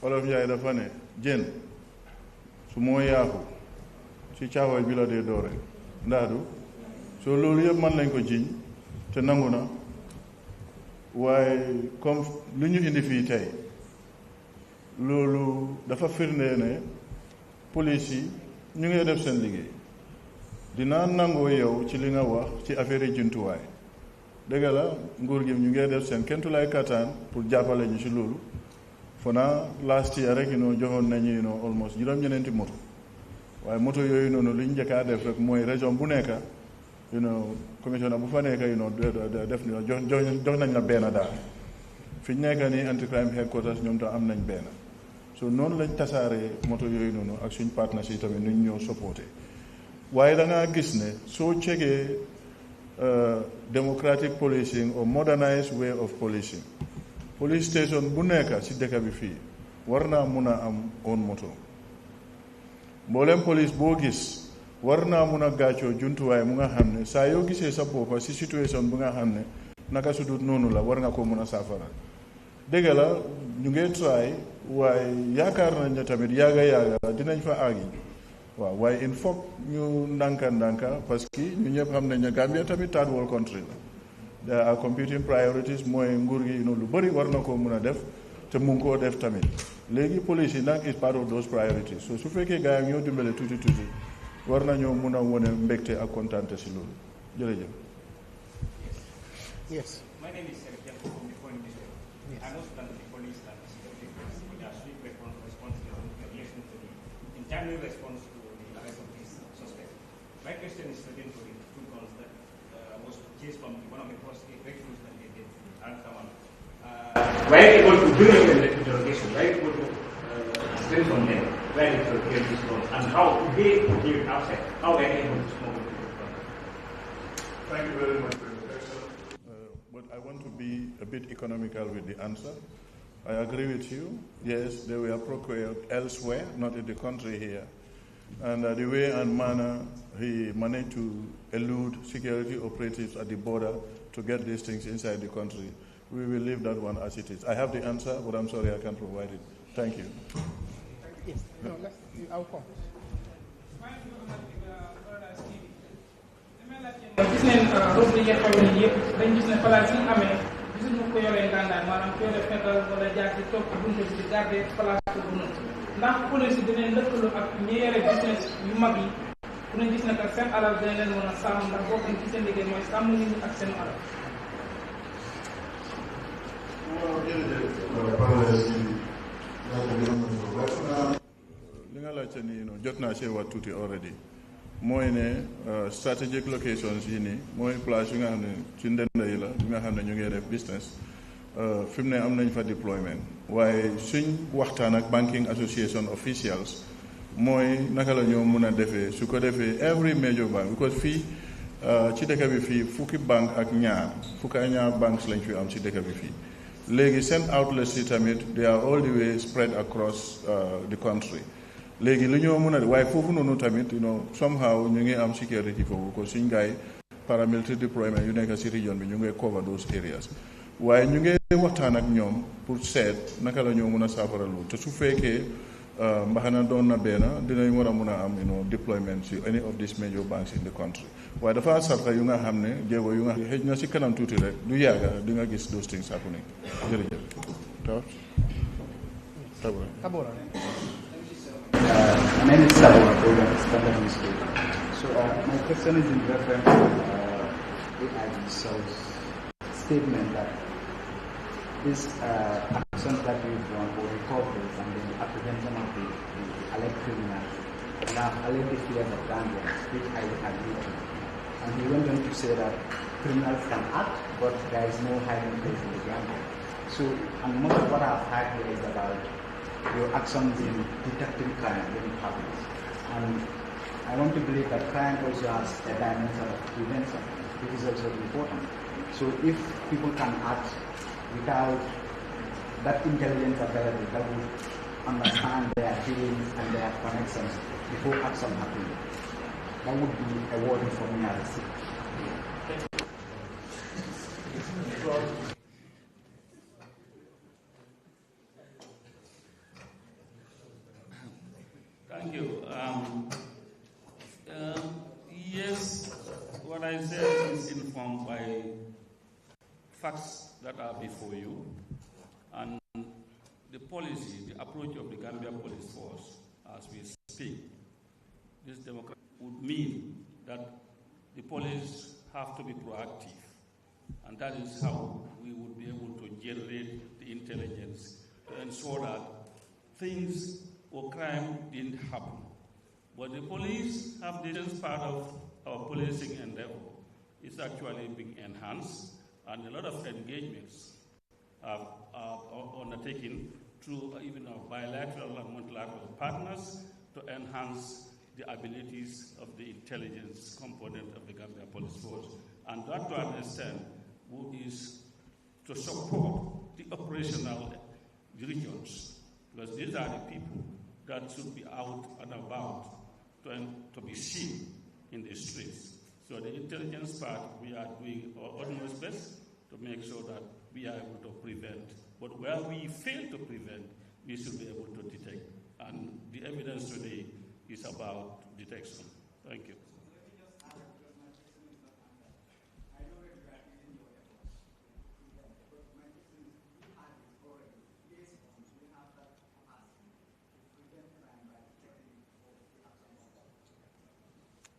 Olof Njaay dafa ne jën su moo yaaxu ci caawaay bi la dee doore ndaadu soo loolu yëpp man lañ ko jiiñ te nangu na waaye comme lu ñu indi fii tey loolu dafa firnde ne police yi ñu ngi def seen liggéey dinaa nangoo yow ci li nga wax ci affaire yi jumtuwaay dëgg la nguur gi ñu ngi def seen kentulaay kattaan pour jàppale ñu ci loolu fona last year rek joxoon nañu almost juróom-ñeneenti moto waaye moto yooyu noonu li ñu njëkkaa def rek mooy région bu nekk commissioner bu fa nekk def jox nañ la benn daal fi ñu nekk nii anti crime headquarters ñoom tam am nañ benn so noonu lañ tasaaree moto yooyu noonu ak suñ partenaires yi tamit nu ñu ñëw supporté waaye da ngaa gis ne soo cegee democratic policing or modernized way of policing police station bu nekk si dëkk bi fii war naa mun a am own moto mboolem police boo gis war naa mun a gàccoo jumtuwaay mu nga xam ne saa yoo gisee sa boppa si situation bu nga xam ne naka su dul noonu la war nga ko mun a saafara dëgg la ñu ngi try waaye yaakaar nañ ne tamit yàgga dinañ fa àggi waaw waaye il faut ñu ndànka parce que ñu ñëpp xam nañ ne Gambia tamit third world country la there are competing priorities mooy nguur gi lu bëri war na koo mun a def te mu ngi koo def tamit léegi police yi nag is part of those priorities so su fekkee gars yi ñoo dimbale tuuti war nañoo mun a wone mbégte ak kontaante si loolu jërëjëf. Yes. My name is Sergio from the Foreign Ministry. I know that the police and the security forces for their swift response in relation to the timely response to the arrest of this suspect. My question is again for the two guns that was chased from one of the breakthroughs that they did in Al-Kamal. Were you able to do the interrogation? Were you able to explain from them where you get these guns and how they came outside? How were you able to smoke it? Thank you very much for your question. But I want to be a bit economical with the answer. I agree with you. Yes, they were procured elsewhere, not in the country here. And the way and manner he managed to elude security operatives at the border to get these things inside the country, we will leave that one as it is. I have the answer, but I'm sorry I can't provide it. Thank you. Yes. No, I'll come. gis nañ rob yi nga xew ni yëpp dañ gis ne place yi amee gisuñu ko yoree ngànnaay maanaam ko yoree fetal wala jaar ci topp bunte bi di garder place bu noonu ndax police yi dinañ lëkkaloo ak ñi yore business yu mag yi ku ne gis ne que seen alal dañ leen mën a sàmm ndax bokk ci seen liggéey mooy sàmm nit ñi ak seen alal. li nga laajte nii jot naa see wax tuuti already mooy ne strategic locations yi nii mooy place yi nga xam ne ci ndend yi la yi nga xam ne ñu ngi def business fi mu ne am nañ fa deployment waaye suñ waxtaan ak banking association officials mooy naka la ñoo mun a defee su ko defee every major bank because fii ci dëkk bi fii fukki banque ak ñaar banques lañ fi am ci dëkk bi fii léegi seen outlets yi tamit they are all the way spread across the country léegi li ñoo mën a waaye foofu noonu tamit somehow ñu ngi am security foofu ko suñ gaay paramilitary deployment yu nekk si région bi ñu ngi cover those areas waaye ñu ngi waxtaan ak ñoom pour seet naka la ñoo mën a saafara loolu te su fekkee mbaxana doon na benn dinañ war a mën a am deployment si any of these major banks in the country waaye dafa sarta yu nga xam ne jéego yu nga xëj na si kanam tuuti rek du yàgga di nga gis those things happening jërëjëf Tabora. My name is Tabora. So my question is in reference to AIG South's statement that these actions that we've done for recoveries and the apprehension of the alleged criminals now allege the fear of Gambians, which I agree to. And he went on to say that criminals can act, but there is no hiding place in the Gambia. So, and most of what I've heard here is about your actions in detecting crime when it happens. And I want to believe that crime also has a dimension of prevention, which is also important. So if people can act without that intelligence available, that would understand their feelings and their connections before action happens, that would be a warning for me as a citizen. Thank you. Yes, what I said is informed by facts that are before you, and the policy, the approach of the Gambia Police Force as we speak. This democracy would mean that the police have to be proactive, and that is how we would be able to generate the intelligence to ensure that things or crime didn't happen. But the police have this part of our policing endeavor. It's actually being enhanced, and a lot of engagements are undertaken through even our bilateral and multilateral partners to enhance the abilities of the intelligence component of the Gambia Police Force. And that, to understand, is to support the operational regions, because these are the people that should be out and about to be seen in the streets. So the intelligence part, we are doing our utmost best to make sure that we are able to prevent. But where we fail to prevent, we should be able to detect. And the evidence today is about detection. Thank you.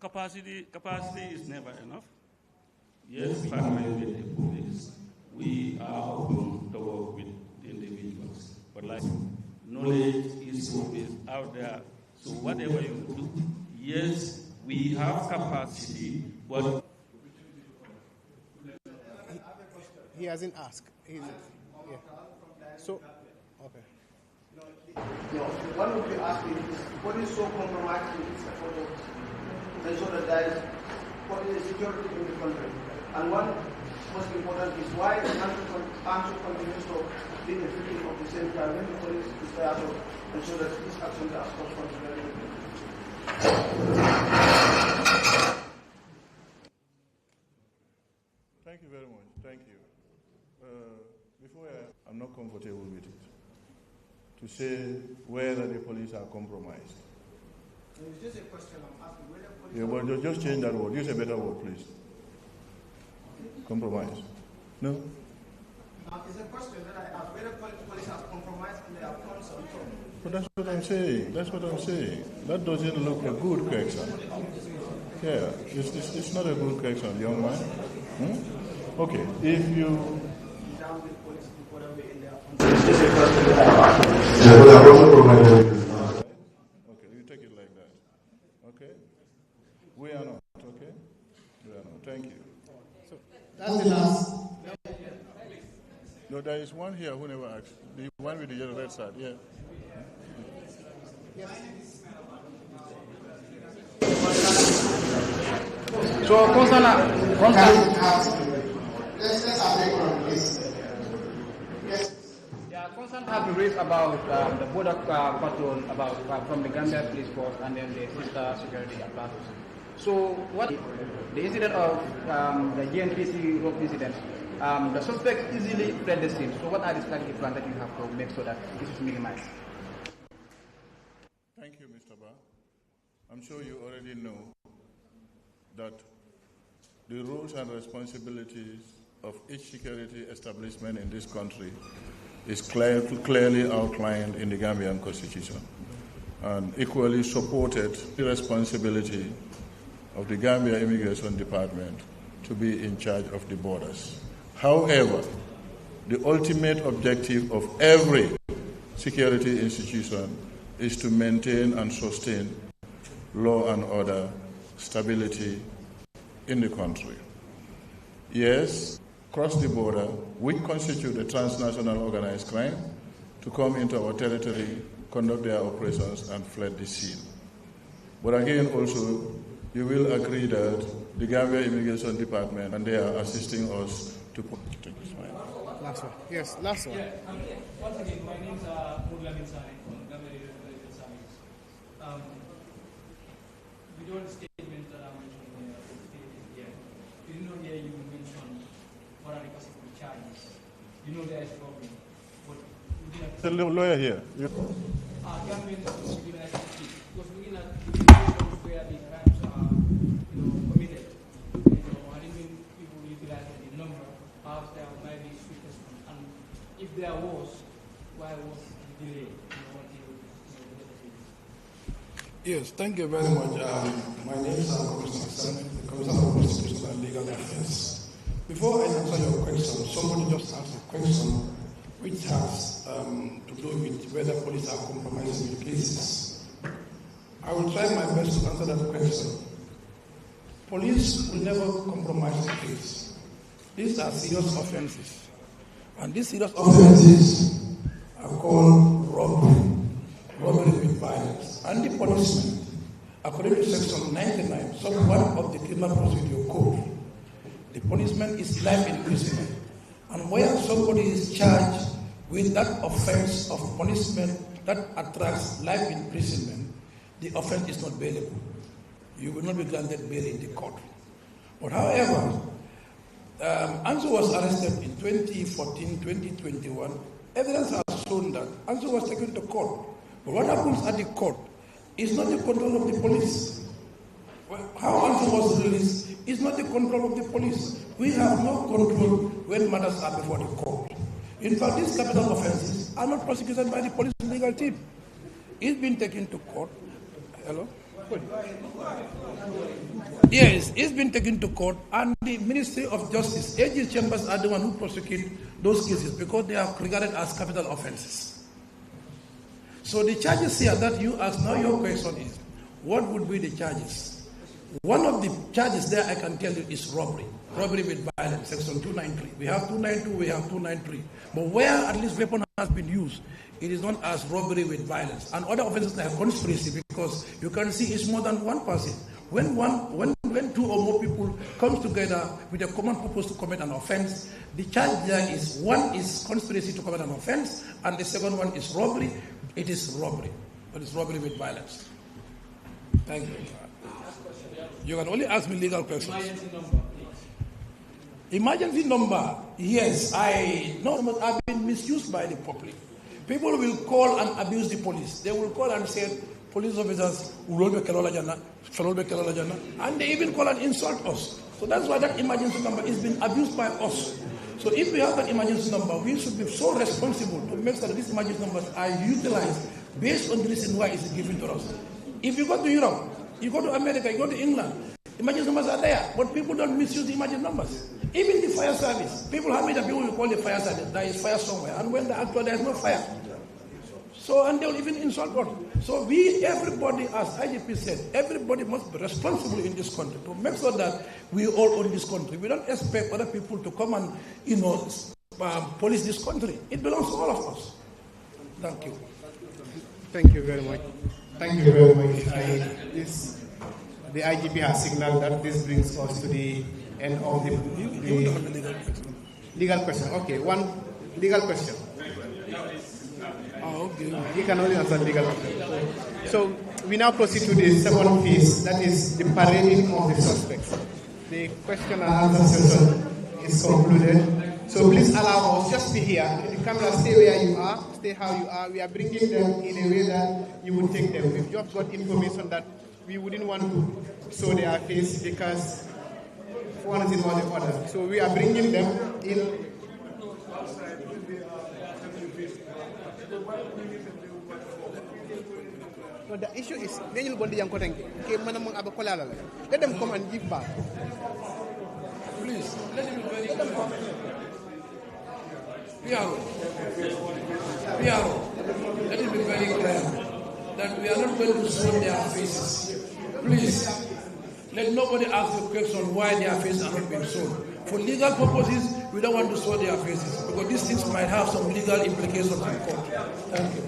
Capacity is never enough. Yes, partnering with the police, we are open to work with the individuals. But like knowledge is out there, so whatever you do, yes, we have capacity, but he hasn't asked. Yeah. So, okay. No, one would be asking is what is so compromising is the photo to ensure that there is security in the country. And one most important is why the country continues to be the victim of the same crime when the police is there to ensure that these actions are stopped from the Thank you very much. Thank you. I'm not comfortable with it. To say whether the police are compromised. It's just a question I'm asking. Yeah, well, just change that word. Use a better word, please. Compromise. No? It's a question that I ask. Whether police are compromised in their counsel. But that's what I'm saying. That's what I'm saying. That doesn't look a good question. Yeah, it's not a good question, young man. Okay, if you... Okay, you take it like that. Okay? We are not, okay? We are not. Thank you. So, that's the last. No, there is one here who never asked. The one with the yellow red side, yeah. Yes. So, let's have a please. Yes. Yeah, concern have been raised about the border patrol about from the Gambia Police Force and then the sister security apparatus. So, what the incident of the GNPC rope incident? The suspect easily fled the scene. So, what are the strategic plans that you have to make sure that this is minimized? Thank you, Mr. Ba. I'm sure you already know that the roles and responsibilities of each security establishment in this country is clearly outlined in the Gambian Constitution and equally supported the responsibility of the Gambia Immigration Department to be in charge of the borders. However, the ultimate objective of every security institution is to maintain and sustain law and order, stability in the country. Yes, cross the border, which constitute a transnational organized crime, to come into our territory, conduct their operations, and fled the scene. But again, also, you will agree that the Gambia Immigration Department, and they are assisting us to put last one. Yes, last one. Yeah, once again, my name is Murlamin Sane from Gambia Immigration Service. We don't statement that I mentioned here. You did not hear you mention what are the possible charges. You know there is problem. But the lawyer here. Gambians should be like because we're looking at the where the crimes are committed. I didn't mean people utilize the number. Perhaps there might be swift response. And if there was, why was the delay? Yes, thank you very much. My name is Commissioner Hassan, the Commissioner of Prosecution and Legal Affairs. Before I answer your question, somebody just asked a question which has to do with whether police are compromising the cases. I will try my best to answer that question. Police will never compromise the case. These are serious offenses. And these serious offenses are called robbery with violence. And the punishment, according to Section 99, sub 1 of the Criminal Procedure Code, the punishment is life imprisonment. And where somebody is charged with that offense of punishment that attracts life imprisonment, the offense is not bailable. You will not be granted bail in the court. But however, Anzo was arrested in 2014, 2021. Evidence has shown that Anzo was taken to court. But what happens at the court is not the control of the police. How Anzo was released is not the control of the police. We have no control when matters are before the court. In fact, these capital offenses are not prosecuted by the police legal team. It's been taken to court. Hello? Yes, it's been taken to court, and the Ministry of Justice, AG chambers are the one who prosecute those cases because they are regarded as capital offenses. So the charges here that you ask, now your question is, what would be the charges? One of the charges there I can tell you is robbery. Robbery with violence, Section 293. We have 292, we have 293. But where at least weapon has been used, it is known as robbery with violence. And other offenses like conspiracy, because you can see it's more than one person. When two or more people come together with a common purpose to commit an offense, the charge there is, one is conspiracy to commit an offense, and the second one is robbery. It is robbery, but it's robbery with violence. Thank you. You can only ask me legal questions. Emergency number, please. Emergency number, yes, I know have been misused by the public. People will call and abuse the police. They will call and say, police officers, and they even call and insult us. So that's why that emergency number is being abused by us. So if we have that emergency number, we should be so responsible to make sure that these emergency numbers are utilized based on the reason why it's given to us. If you go to Europe, you go to America, you go to England, emergency numbers are there, but people don't misuse the emergency numbers. Even the fire service, people have made a people will call the fire service, there is fire somewhere, and when there is no fire. So, and they will even insult us. So everybody, as IGP said, everybody must be responsible in this country to make sure that we all own this country. We don't expect other people to come and, police this country. It belongs to all of us. Thank you. Thank you very much. Thank you very much. The IGP has signaled that this brings us to the end of the legal question. Okay, one legal question. Okay. You can only answer legal question. So we now proceed to the second phase, that is the parading of the suspects. The question and answer session is concluded. So please allow us, just be here. The camera, stay where you are, stay how you are. We are bringing them in a way that you would take them. We've just got information that we wouldn't want to show their face because one is in one or the other. So we are bringing them in. No, the issue is let them come and give back. Please, let him be very clear. Piaro, let him be very clear that we are not going to show their faces. Please, let nobody ask the question why their faces are not being shown. For legal purposes, we don't want to show their faces because these things might have some legal implications in court. Thank you.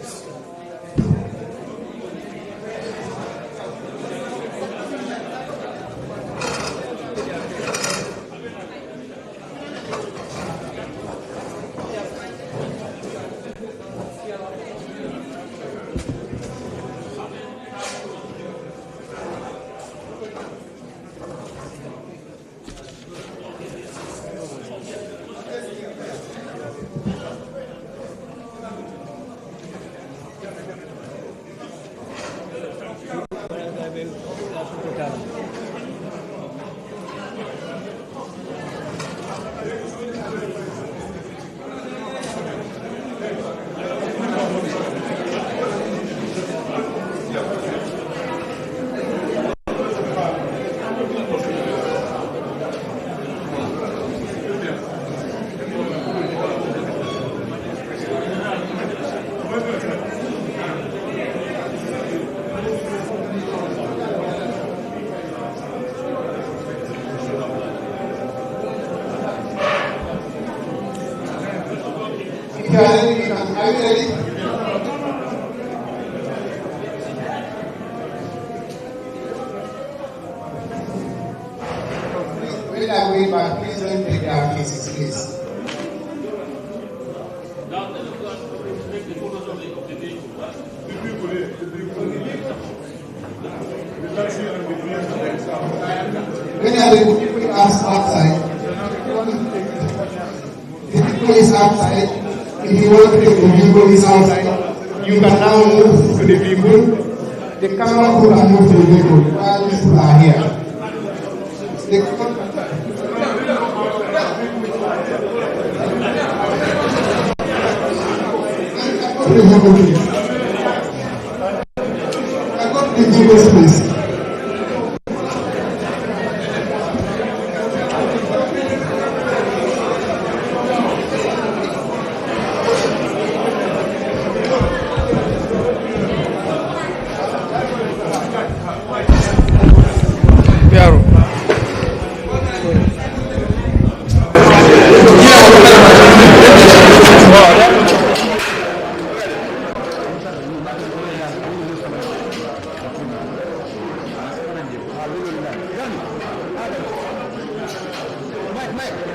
Are you ready? When I wait back, please don't take their places, please. When are the people outside? The people is outside. If you want to take the vehicle is outside, you can now move to the vehicle. The camera crew can move to the vehicle while these people are here. The vehicle, please. Mike.